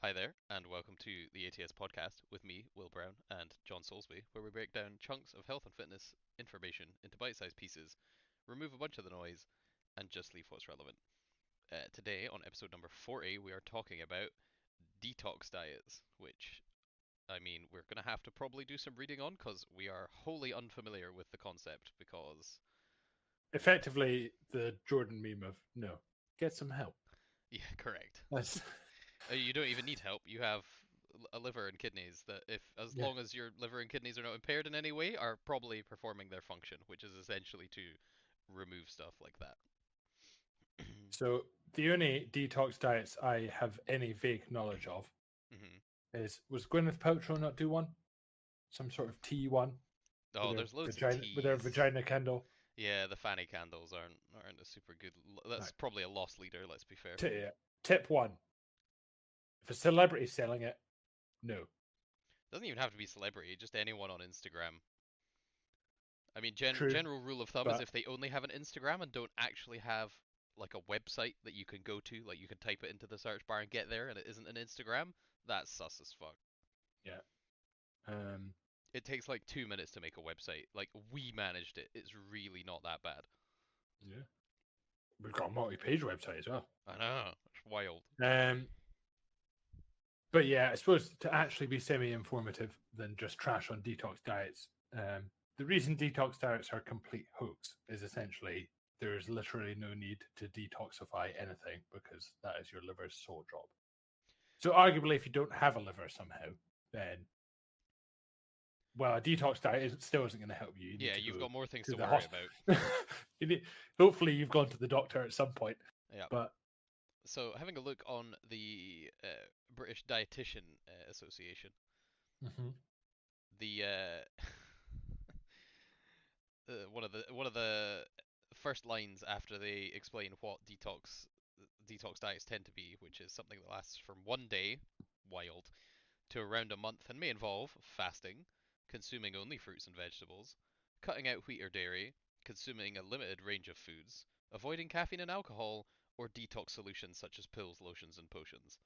Hi there, and welcome to the ATS podcast with me, Will Brown, and John Soulsby, where we break down chunks of health and fitness information into bite sized pieces, remove a bunch of the noise, and just leave what's relevant. Today, on episode number 40, we are talking about detox diets, which, we're going to have to probably do some reading on because we are wholly unfamiliar with the concept because, Effectively, the Jordan meme of no, get some help. yeah, correct. That's You don't even need help. You have a liver and kidneys that, if as yeah. long as your liver and kidneys are not impaired in any way, are probably performing their function, which is essentially to remove stuff like that. So the only detox diets I have any vague knowledge of Hmm. is was Gwyneth Paltrow not do one? Some sort of tea one Oh, there's loads of with her teas. vagina candle. Yeah, the fanny candles aren't a super good. That's Right. probably a loss leader. Let's be fair. Tip one: if a celebrity's selling it, no. Doesn't even have to be celebrity. Just anyone on Instagram. I mean, True, general rule of thumb is but if they only have an Instagram and don't actually have like a website that you can go to, like you can type it into the search bar and get there, and it isn't an Instagram, that's sus as fuck. yeah. Um, It takes like 2 minutes to make a website. Like we managed it. It's really not that bad. yeah. We've got a multi-page website as well. I know. It's wild. Um, but yeah, I suppose to actually be semi-informative than just trash on detox diets. The reason detox diets are a complete hoax is essentially there is literally no need to detoxify anything because that is your liver's sole job. So arguably, if you don't have a liver somehow, then well, a detox diet still isn't going to help you. You need Yeah, to you've go got more things to to the worry hospital. about. Hopefully, you've gone to the doctor at some point. Yeah. But So having a look on the British Dietitian Association, mhm. the one of the first lines after they explain what detox diets tend to be, which is something that lasts from one day, wild, to around a month and may involve fasting, consuming only fruits and vegetables, cutting out wheat or dairy, consuming a limited range of foods, avoiding caffeine and alcohol, or detox solutions such as pills, lotions, and potions.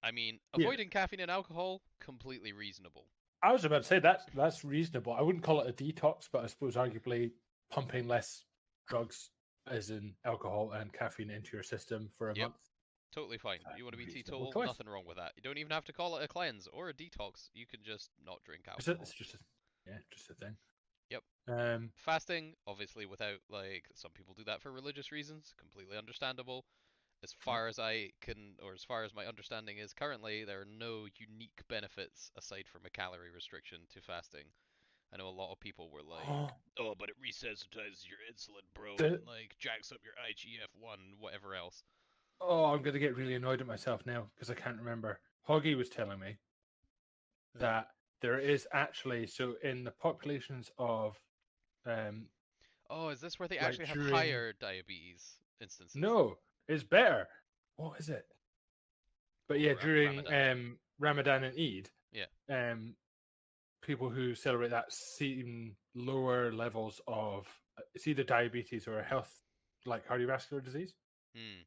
I mean, Yeah, avoiding caffeine and alcohol, completely reasonable. I was about to say that's reasonable. I wouldn't call it a detox, but I suppose arguably pumping less drugs, as in alcohol and caffeine, into your system for a Yep, month. totally fine. That's You want to be a reasonable teetotal? choice. Nothing wrong with that. You don't even have to call it a cleanse or a detox. You can just not drink It's alcohol. just yeah, just a thing. Yep. Um, Fasting, obviously, without like some people do that for religious reasons, completely understandable. As yeah. far as I can, or as far as my understanding is currently, there are no unique benefits aside from a calorie restriction to fasting. I know a lot of people were like, Oh, "Oh, but it resensitizes your insulin, bro, the, and like jacks up your IGF-1, whatever else." I'm going to get really annoyed at myself now because I can't remember. Hoggy was telling me Hmm. that there is actually so in the populations of um Oh, is this where they like actually have during higher diabetes instances? no, it's better. What is it? But Oh, yeah, during Ramadan. Ramadan and Eid, Yeah. um, people who celebrate that see lower levels of it's either diabetes or a health like cardiovascular disease, Hmm.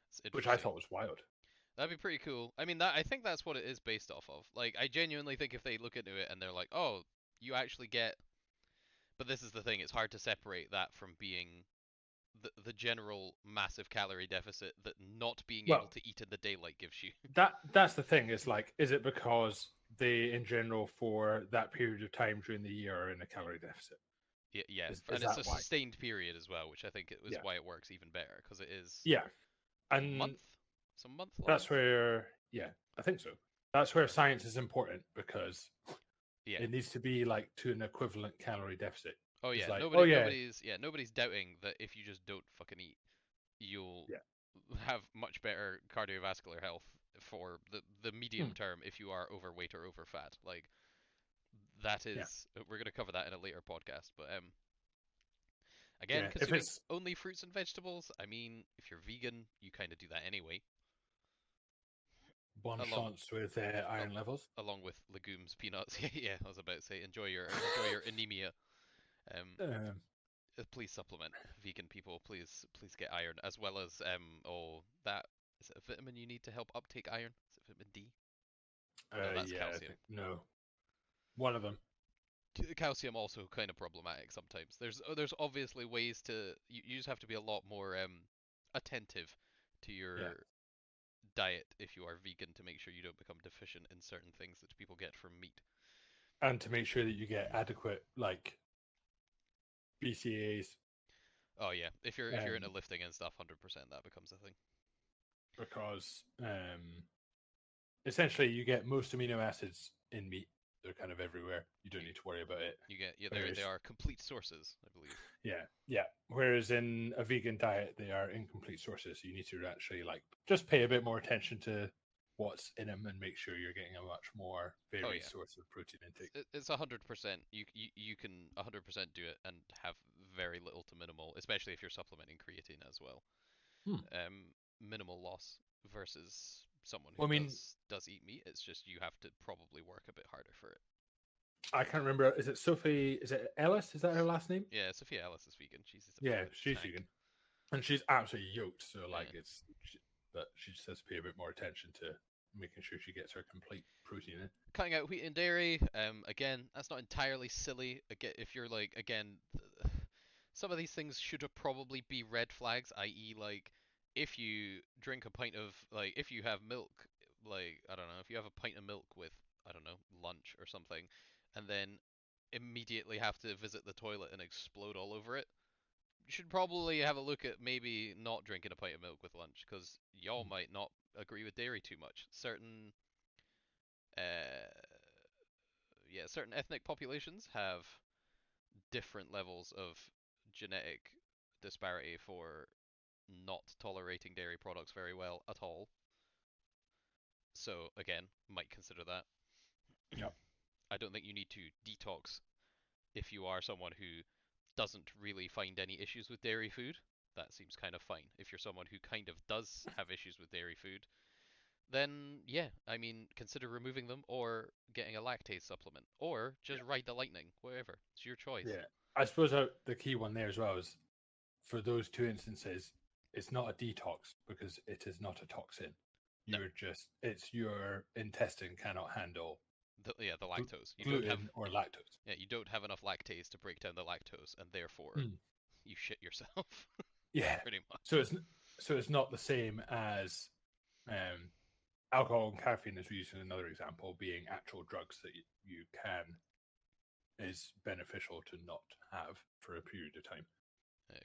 It's which I interesting. thought was wild. That'd be pretty cool. I mean, that I think that's what it is based off of. Like, I genuinely think if they look into it and they're like, "Oh, you actually get," but this is the thing, it's hard to separate that from being the general massive calorie deficit that not being able Well, to eat in the daylight gives you. that's the thing. Is like, is it because they in general for that period of time during the year are in a calorie deficit? Yeah, yeah, Is and it's that a why? sustained period as well, which I think it was Yeah, why it works even better because it is yeah, a and month, it's a month long. that's where yeah, I think so. That's where Yeah, science is important because yeah. it needs to be like to an equivalent calorie deficit. Oh It's yeah, like, oh nobody, yeah, nobody's, yeah, nobody's doubting that if you just don't fucking eat, you'll yeah, have much better cardiovascular health for the medium hmm, term if you are overweight or overfat. Like that yeah, is, we're gonna cover that in a later podcast, but again, yeah. If consuming it's only fruits and vegetables. I mean, if you're vegan, you kind of do that anyway, one along chance with al- iron levels. along with legumes, peanuts. Yeah, I was about to say enjoy your anemia. Um, Um, please supplement vegan people. Please get iron as well as oh that Is it a vitamin you need to help uptake iron? Is it vitamin D? No, that's Yeah, I calcium. think no. One of them. Calcium also kind of problematic sometimes. There's obviously ways to you just have to be a lot more attentive to Yeah. your diet if you are vegan to make sure you don't become deficient in certain things that people get from meat. And to make sure that you get adequate like BCAAs, Oh yeah, if you're into um, lifting and stuff, 100% that becomes a thing. because essentially you get most amino acids in meat. They're kind of everywhere. You don't You need to worry about it. you get yeah, they Whereas are complete sources, I believe. yeah. Whereas in a vegan diet, they are incomplete sources. So you need to actually like just pay a bit more attention to what's in them and make sure you're getting a much more Oh varied yeah, source of protein intake. it's 100%. You can 100% do it and have very little to minimal, especially if you're supplementing creatine as well. Hmm. Minimal loss versus someone who Well, I mean, does eat meat. It's just you have to probably work a bit harder for it. I can't remember. Is it Sophie? Is it Ellis? Is that her last name? Yeah, Sophia Ellis is vegan. She's a Yeah, fucking she's tank. vegan, and she's absolutely yoked. So like, Yeah. but she just has to pay a bit more attention to making sure she gets her complete protein in. Cutting out wheat and dairy, again, that's not entirely silly. Again, if you're like, again, some of these things should probably be red flags, i.e., like, if you drink a pint of, like, if you have milk, like, I don't know, if you have a pint of milk with, I don't know, lunch or something, and then immediately have to visit the toilet and explode all over it, you should probably have a look at maybe not drinking a pint of milk with lunch, because y'all might not agree with dairy too much. Uh, certain ethnic populations have different levels of genetic disparity for not tolerating dairy products very well at all. So again, might consider that. Yeah, I don't think you need to detox if you are someone who doesn't really find any issues with dairy food. That seems kind of fine. If you're someone who kind of does have issues with dairy food, then yeah, I mean, consider removing them or getting a lactase supplement or just yeah, ride the lightning, whatever. It's your choice. yeah. I suppose the key one there as well is for those two instances, it's not a detox because it is not a toxin. No, It's your intestine cannot handle the lactose. gluten or lactose. You don't have enough lactase to break down the lactose, and therefore Mm. you shit yourself, Yeah. pretty So much. it's not the same as um, alcohol and caffeine, as we use in another example, being actual drugs that you can is beneficial to not have for a period of time.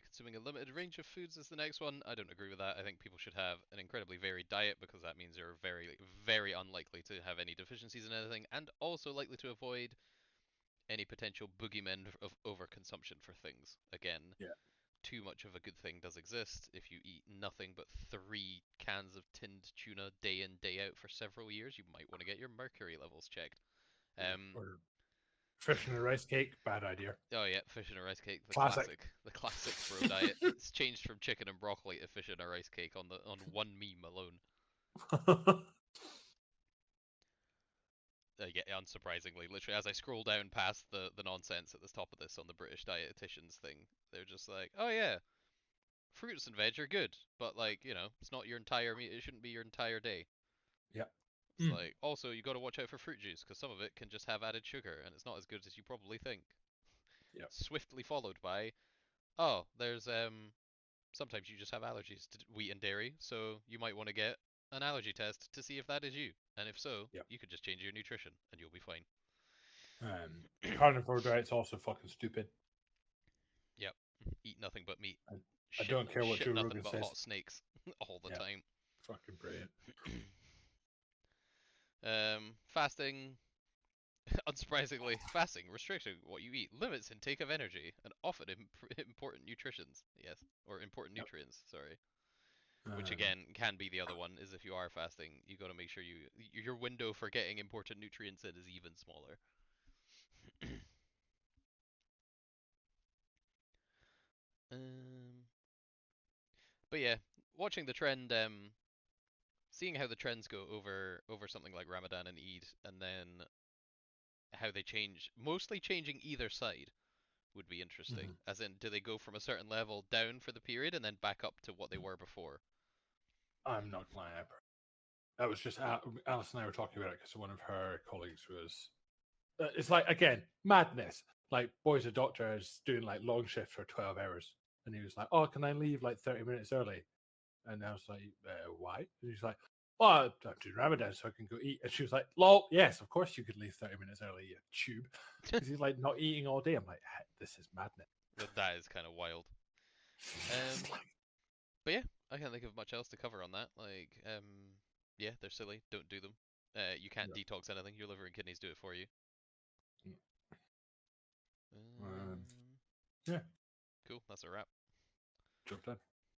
Consuming a limited range of foods is the next one. I don't agree with that. I think people should have an incredibly varied diet because that means you're very, very unlikely to have any deficiencies in anything, and also likely to avoid any potential boogeymen of overconsumption for things. Again, Yeah. too much of a good thing does exist. If you eat nothing but 3 cans of tinned tuna day in, day out for several years, you might want to get your mercury levels checked. Yeah. Um, Or fish in a rice cake, bad idea. oh yeah, fish in a rice cake, Classic. the classic bro diet. It's changed from chicken and broccoli to fish in a rice cake on one meme alone. Yeah, unsurprisingly, literally as I scroll down past the nonsense at the top of this on the British dietitians thing, they're just like, oh yeah, fruits and veg are good, but like it's not your entire meat. It shouldn't be your entire day. Yeah. It's like also you got to watch out for fruit juice because some of it can just have added sugar and it's not as good as you probably think. Yeah. Swiftly followed by, oh, there's sometimes you just have allergies to wheat and dairy, so you might want to get an allergy test to see if that is you. And if so, Yeah. you could just change your nutrition and you'll be fine. Carnivore diet's also fucking stupid. Yep. Eat nothing but meat. I, I Shit, don't care what shit Joe nothing Rogan but says. hot snakes all the Yeah. time. Fucking brilliant. Fasting, unsurprisingly, fasting restricting what you eat limits intake of energy and often important nutritions. Yes, or important Yep. nutrients. Sorry. Which Um, again can be the other one is if you are fasting, you got to make sure your window for getting important nutrients in is even smaller. um, but yeah, watching the trend, seeing how the trends go over something like Ramadan and Eid, and then how they change, mostly changing either side would be interesting. mhm. As in, do they go from a certain level down for the period and then back up to what they were before? I'm not lying. That was just Alice and I were talking about it because one of her colleagues was. It's like again madness. Like boy's a doctor is doing like long shift for 12 hours, and he was like, "Oh, can I leave like 30 minutes early?" And I was like, "Why?" And he's like, "Oh, I'm doing Ramadan, so I can go eat." And she was like, "Lol, yes, of course you could leave 30 minutes early, you tube," because he's like not eating all day. I'm like, "This is madness." That is kind of wild. But yeah, I can't think of much else to cover on that. Like, yeah, they're silly. Don't do them. You can't Yeah. detox anything. Your liver and kidneys do it for you. Um, Um, yeah, cool. That's a wrap. jumped in.